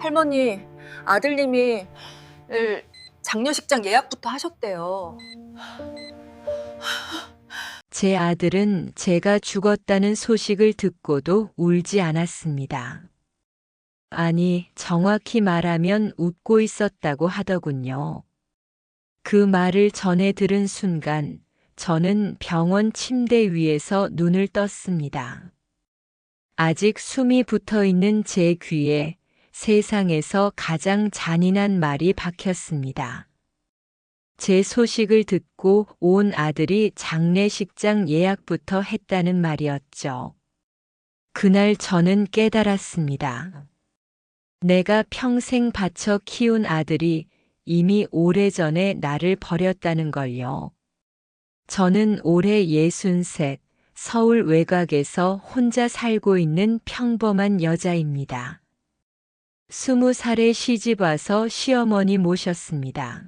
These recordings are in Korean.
할머니, 아들님이 내일 장례식장 예약부터 하셨대요. 제 아들은 제가 죽었다는 소식을 듣고도 울지 않았습니다. 아니, 정확히 말하면 웃고 있었다고 하더군요. 그 말을 전해 들은 순간 저는 병원 침대 위에서 눈을 떴습니다. 아직 숨이 붙어 있는 제 귀에 세상에서 가장 잔인한 말이 박혔습니다. 제 소식을 듣고 온 아들이 장례식장 예약부터 했다는 말이었죠. 그날 저는 깨달았습니다. 내가 평생 바쳐 키운 아들이 이미 오래전에 나를 버렸다는 걸요. 저는 올해 63, 서울 외곽에서 혼자 살고 있는 평범한 여자입니다. 20살에 시집와서 시어머니 모셨습니다.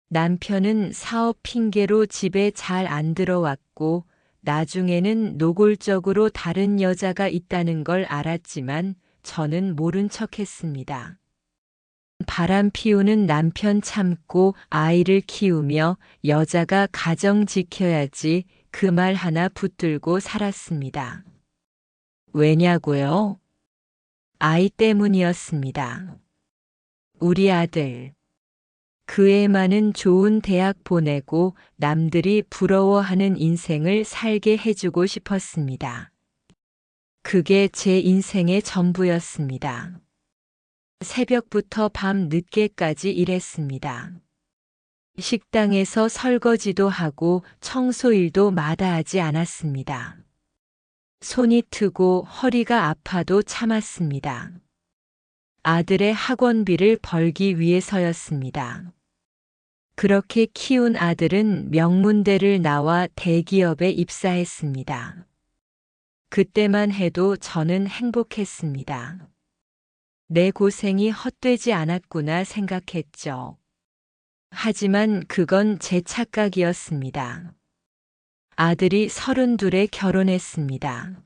남편은 사업 핑계로 집에 잘 안 들어왔고 나중에는 노골적으로 다른 여자가 있다는 걸 알았지만 저는 모른 척했습니다. 바람 피우는 남편 참고 아이를 키우며 여자가 가정 지켜야지 그 말 하나 붙들고 살았습니다. 왜냐고요? 아이 때문이었습니다. 우리 아들. 그 애만은 좋은 대학 보내고 남들이 부러워하는 인생을 살게 해주고 싶었습니다. 그게 제 인생의 전부였습니다. 새벽부터 밤 늦게까지 일했습니다. 식당에서 설거지도 하고 청소일도 마다하지 않았습니다. 손이 트고 허리가 아파도 참았습니다. 아들의 학원비를 벌기 위해서였습니다. 그렇게 키운 아들은 명문대를 나와 대기업에 입사했습니다. 그때만 해도 저는 행복했습니다. 내 고생이 헛되지 않았구나 생각했죠. 하지만 그건 제 착각이었습니다. 아들이 32에 결혼했습니다.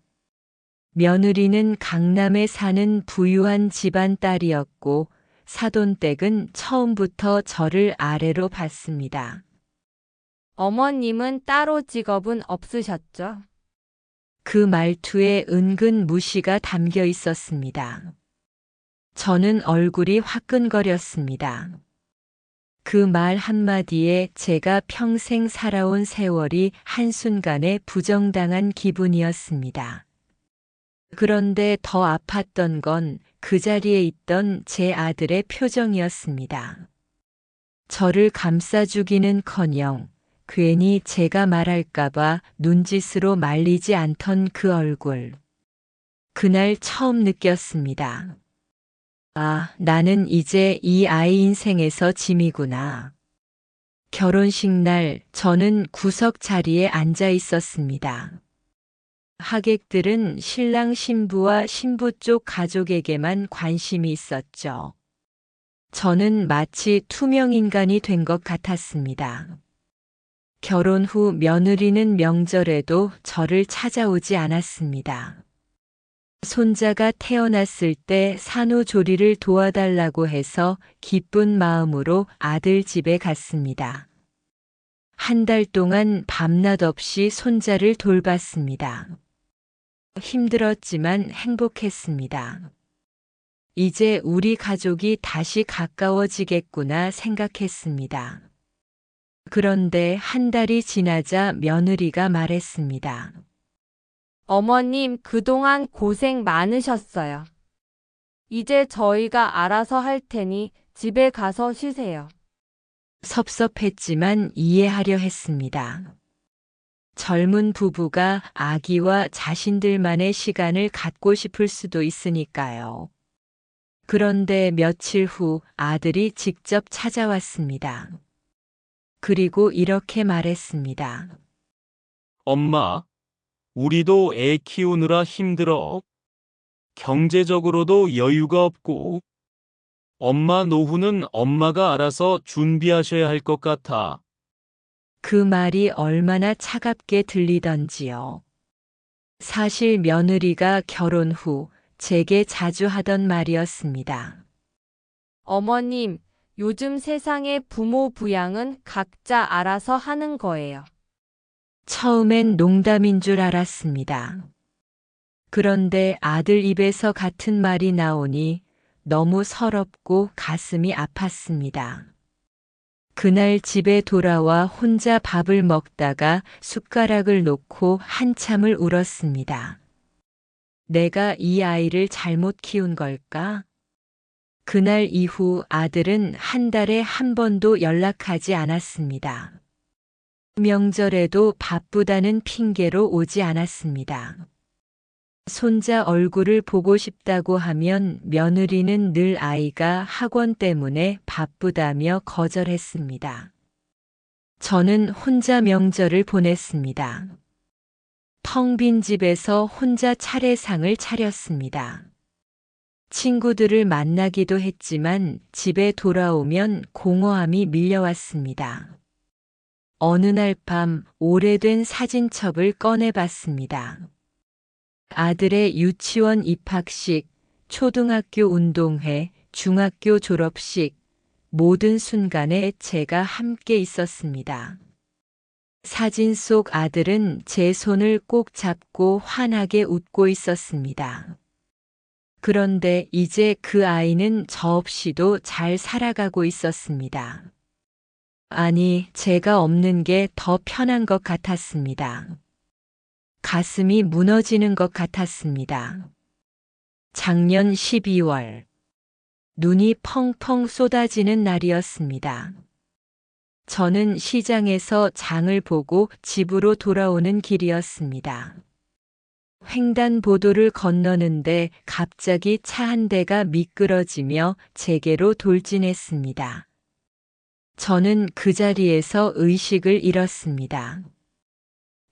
며느리는 강남에 사는 부유한 집안 딸이었고 사돈댁은 처음부터 저를 아래로 봤습니다. 어머님은 따로 직업은 없으셨죠? 그 말투에 은근 무시가 담겨 있었습니다. 저는 얼굴이 화끈거렸습니다. 그 말 한마디에 제가 평생 살아온 세월이 한순간에 부정당한 기분이었습니다. 그런데 더 아팠던 건 그 자리에 있던 제 아들의 표정이었습니다. 저를 감싸주기는커녕 괜히 제가 말할까봐 눈짓으로 말리지 않던 그 얼굴. 그날 처음 느꼈습니다. 아, 나는 이제 이 아이 인생에서 짐이구나. 결혼식 날 저는 구석 자리에 앉아 있었습니다. 하객들은 신랑 신부와 신부 쪽 가족에게만 관심이 있었죠. 저는 마치 투명인간이 된 것 같았습니다. 결혼 후 며느리는 명절에도 저를 찾아오지 않았습니다. 손자가 태어났을 때 산후조리를 도와달라고 해서 기쁜 마음으로 아들 집에 갔습니다. 한 달 동안 밤낮 없이 손자를 돌봤습니다. 힘들었지만 행복했습니다. 이제 우리 가족이 다시 가까워지겠구나 생각했습니다. 그런데 한 달이 지나자 며느리가 말했습니다. 어머님 그동안 고생 많으셨어요. 이제 저희가 알아서 할 테니 집에 가서 쉬세요. 섭섭했지만 이해하려 했습니다. 젊은 부부가 아기와 자신들만의 시간을 갖고 싶을 수도 있으니까요. 그런데 며칠 후 아들이 직접 찾아왔습니다. 그리고 이렇게 말했습니다. 엄마, 우리도 애 키우느라 힘들어. 경제적으로도 여유가 없고. 엄마 노후는 엄마가 알아서 준비하셔야 할 것 같아. 그 말이 얼마나 차갑게 들리던지요. 사실 며느리가 결혼 후 제게 자주 하던 말이었습니다. 어머님, 요즘 세상의 부모 부양은 각자 알아서 하는 거예요. 처음엔 농담인 줄 알았습니다. 그런데 아들 입에서 같은 말이 나오니 너무 서럽고 가슴이 아팠습니다. 그날 집에 돌아와 혼자 밥을 먹다가 숟가락을 놓고 한참을 울었습니다. 내가 이 아이를 잘못 키운 걸까? 그날 이후 아들은 한 달에 한 번도 연락하지 않았습니다. 명절에도 바쁘다는 핑계로 오지 않았습니다. 손자 얼굴을 보고 싶다고 하면 며느리는 늘 아이가 학원 때문에 바쁘다며 거절했습니다. 저는 혼자 명절을 보냈습니다. 텅 빈 집에서 혼자 차례상을 차렸습니다. 친구들을 만나기도 했지만 집에 돌아오면 공허함이 밀려왔습니다. 어느 날 밤 오래된 사진첩을 꺼내봤습니다. 아들의 유치원 입학식, 초등학교 운동회, 중학교 졸업식, 모든 순간에 제가 함께 있었습니다. 사진 속 아들은 제 손을 꼭 잡고 환하게 웃고 있었습니다. 그런데 이제 그 아이는 저 없이도 잘 살아가고 있었습니다. 아니, 제가 없는 게 더 편한 것 같았습니다. 가슴이 무너지는 것 같았습니다. 작년 12월, 눈이 펑펑 쏟아지는 날이었습니다. 저는 시장에서 장을 보고 집으로 돌아오는 길이었습니다. 횡단보도를 건너는데 갑자기 차 한 대가 미끄러지며 제게로 돌진했습니다. 저는 그 자리에서 의식을 잃었습니다.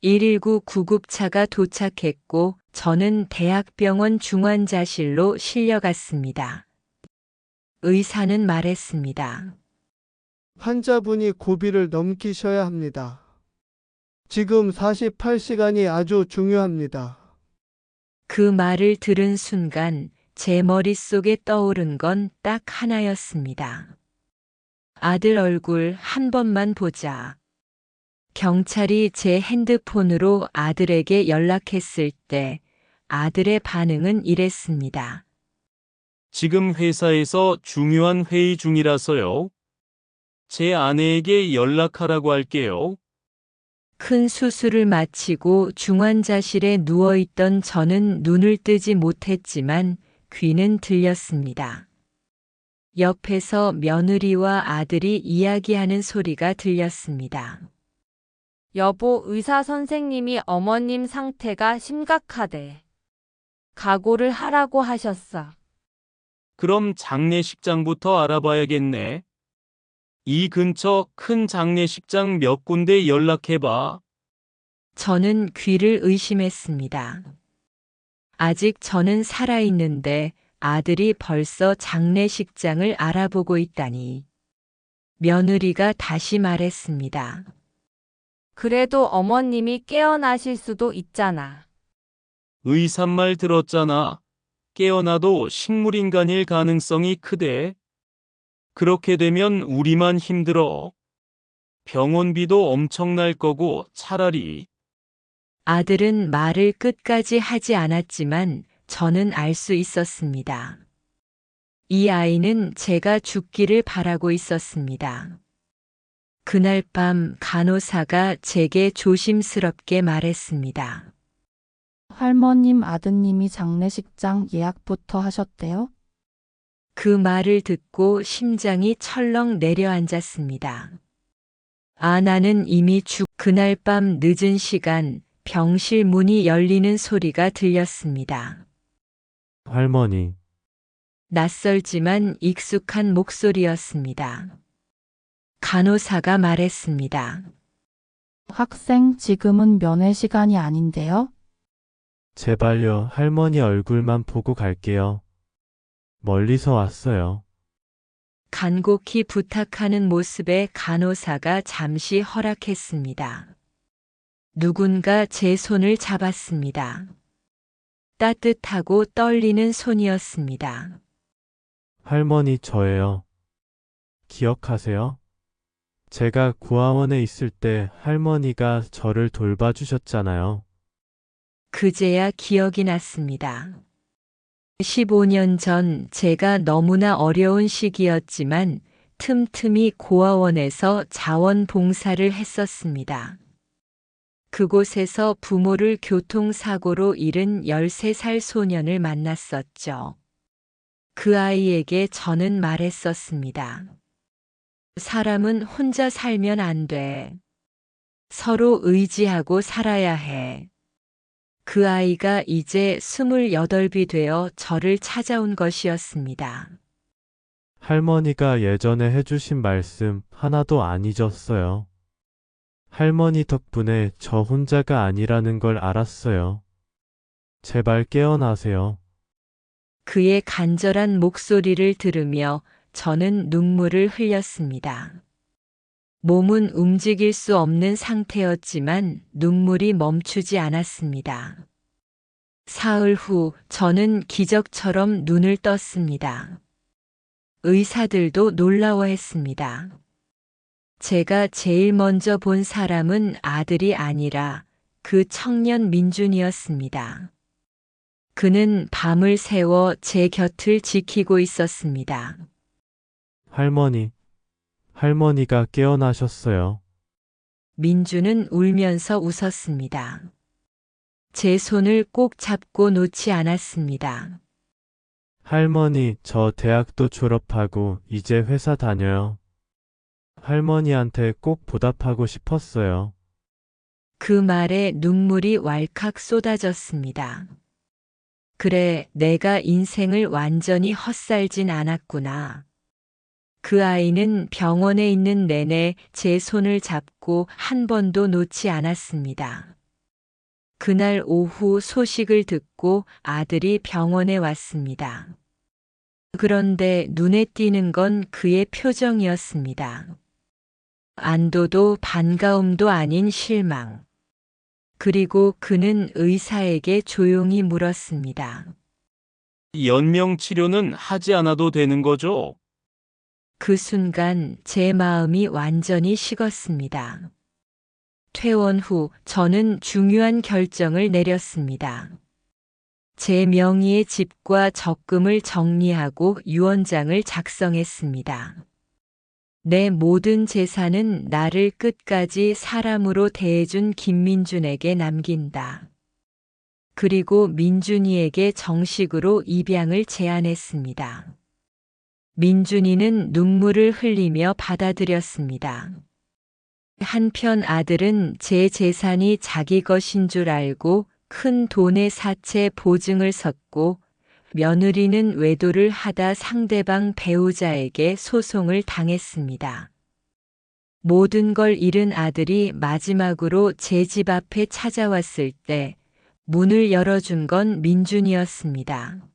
119 구급차가 도착했고 저는 대학병원 중환자실로 실려갔습니다. 의사는 말했습니다. 환자분이 고비를 넘기셔야 합니다. 지금 48시간이 아주 중요합니다. 그 말을 들은 순간 제 머릿속에 떠오른 건 딱 하나였습니다. 아들 얼굴 한 번만 보자. 경찰이 제 핸드폰으로 아들에게 연락했을 때 아들의 반응은 이랬습니다. 지금 회사에서 중요한 회의 중이라서요. 제 아내에게 연락하라고 할게요. 큰 수술을 마치고 중환자실에 누워있던 저는 눈을 뜨지 못했지만 귀는 들렸습니다. 옆에서 며느리와 아들이 이야기하는 소리가 들렸습니다. 여보, 의사 선생님이 어머님 상태가 심각하대. 각오를 하라고 하셨어. 그럼 장례식장부터 알아봐야겠네. 이 근처 큰 장례식장 몇 군데 연락해봐. 저는 귀를 의심했습니다. 아직 저는 살아있는데 아들이 벌써 장례식장을 알아보고 있다니. 며느리가 다시 말했습니다. 그래도 어머님이 깨어나실 수도 있잖아. 의사 말 들었잖아. 깨어나도 식물인간일 가능성이 크대. 그렇게 되면 우리만 힘들어. 병원비도 엄청날 거고 차라리. 아들은 말을 끝까지 하지 않았지만 저는 알 수 있었습니다. 이 아이는 제가 죽기를 바라고 있었습니다. 그날 밤 간호사가 제게 조심스럽게 말했습니다. 할머님 아드님이 장례식장 예약부터 하셨대요? 그 말을 듣고 심장이 철렁 내려앉았습니다. 아, 나는 이미 그날 밤 늦은 시간 병실 문이 열리는 소리가 들렸습니다. 할머니, 낯설지만 익숙한 목소리였습니다. 간호사가 말했습니다. 학생 지금은 면회 시간이 아닌데요? 제발요, 할머니 얼굴만 보고 갈게요. 멀리서 왔어요. 간곡히 부탁하는 모습에 간호사가 잠시 허락했습니다. 누군가 제 손을 잡았습니다. 따뜻하고 떨리는 손이었습니다. 할머니 저예요. 기억하세요? 제가 고아원에 있을 때 할머니가 저를 돌봐주셨잖아요. 그제야 기억이 났습니다. 15년 전 제가 너무나 어려운 시기였지만 틈틈이 고아원에서 자원봉사를 했었습니다. 그곳에서 부모를 교통사고로 잃은 13살 소년을 만났었죠. 그 아이에게 저는 말했었습니다. 사람은 혼자 살면 안 돼. 서로 의지하고 살아야 해. 그 아이가 이제 28이 되어 저를 찾아온 것이었습니다. 할머니가 예전에 해주신 말씀 하나도 안 잊었어요. 할머니 덕분에 저 혼자가 아니라는 걸 알았어요. 제발 깨어나세요. 그의 간절한 목소리를 들으며 저는 눈물을 흘렸습니다. 몸은 움직일 수 없는 상태였지만 눈물이 멈추지 않았습니다. 사흘 후 저는 기적처럼 눈을 떴습니다. 의사들도 놀라워했습니다. 제가 제일 먼저 본 사람은 아들이 아니라 그 청년 민준이었습니다. 그는 밤을 새워 제 곁을 지키고 있었습니다. 할머니가 깨어나셨어요. 민준은 울면서 웃었습니다. 제 손을 꼭 잡고 놓지 않았습니다. 할머니, 저 대학도 졸업하고 이제 회사 다녀요. 할머니한테 꼭 보답하고 싶었어요. 그 말에 눈물이 왈칵 쏟아졌습니다. 그래, 내가 인생을 완전히 헛살진 않았구나. 그 아이는 병원에 있는 내내 제 손을 잡고 한 번도 놓지 않았습니다. 그날 오후 소식을 듣고 아들이 병원에 왔습니다. 그런데 눈에 띄는 건 그의 표정이었습니다. 안도도 반가움도 아닌 실망. 그리고 그는 의사에게 조용히 물었습니다. 연명 치료는 하지 않아도 되는 거죠? 그 순간 제 마음이 완전히 식었습니다. 퇴원 후 저는 중요한 결정을 내렸습니다. 제 명의의 집과 적금을 정리하고 유언장을 작성했습니다. 내 모든 재산은 나를 끝까지 사람으로 대해준 김민준에게 남긴다. 그리고 민준이에게 정식으로 입양을 제안했습니다. 민준이는 눈물을 흘리며 받아들였습니다. 한편 아들은 제 재산이 자기 것인 줄 알고 큰 돈의 사채 보증을 섰고, 며느리는 외도를 하다 상대방 배우자에게 소송을 당했습니다. 모든 걸 잃은 아들이 마지막으로 제 집 앞에 찾아왔을 때 문을 열어준 건 민준이었습니다.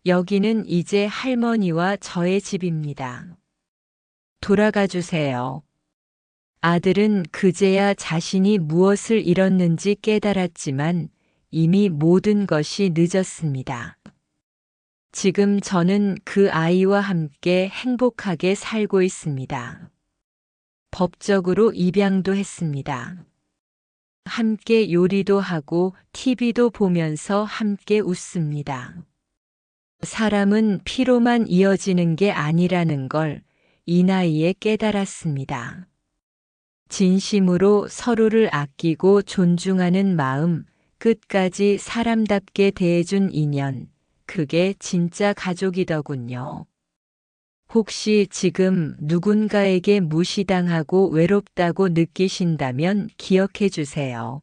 여기는 이제 할머니와 저의 집입니다. 돌아가 주세요. 아들은 그제야 자신이 무엇을 잃었는지 깨달았지만 이미 모든 것이 늦었습니다. 지금 저는 그 아이와 함께 행복하게 살고 있습니다. 법적으로 입양도 했습니다. 함께 요리도 하고 TV도 보면서 함께 웃습니다. 사람은 피로만 이어지는 게 아니라는 걸 이 나이에 깨달았습니다. 진심으로 서로를 아끼고 존중하는 마음, 끝까지 사람답게 대해준 인연, 그게 진짜 가족이더군요. 혹시 지금 누군가에게 무시당하고 외롭다고 느끼신다면 기억해 주세요.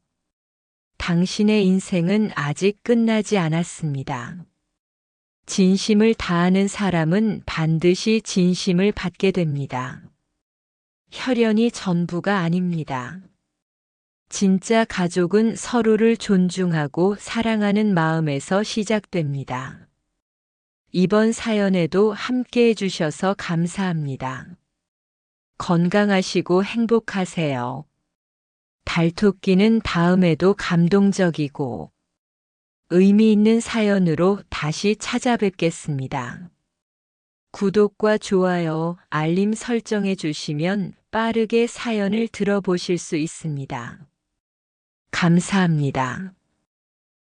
당신의 인생은 아직 끝나지 않았습니다. 진심을 다하는 사람은 반드시 진심을 받게 됩니다. 혈연이 전부가 아닙니다. 진짜 가족은 서로를 존중하고 사랑하는 마음에서 시작됩니다. 이번 사연에도 함께 해주셔서 감사합니다. 건강하시고 행복하세요. 달토끼는 다음에도 감동적이고 의미 있는 사연으로 다시 찾아뵙겠습니다. 구독과 좋아요, 알림 설정해 주시면 빠르게 사연을 들어보실 수 있습니다. 감사합니다.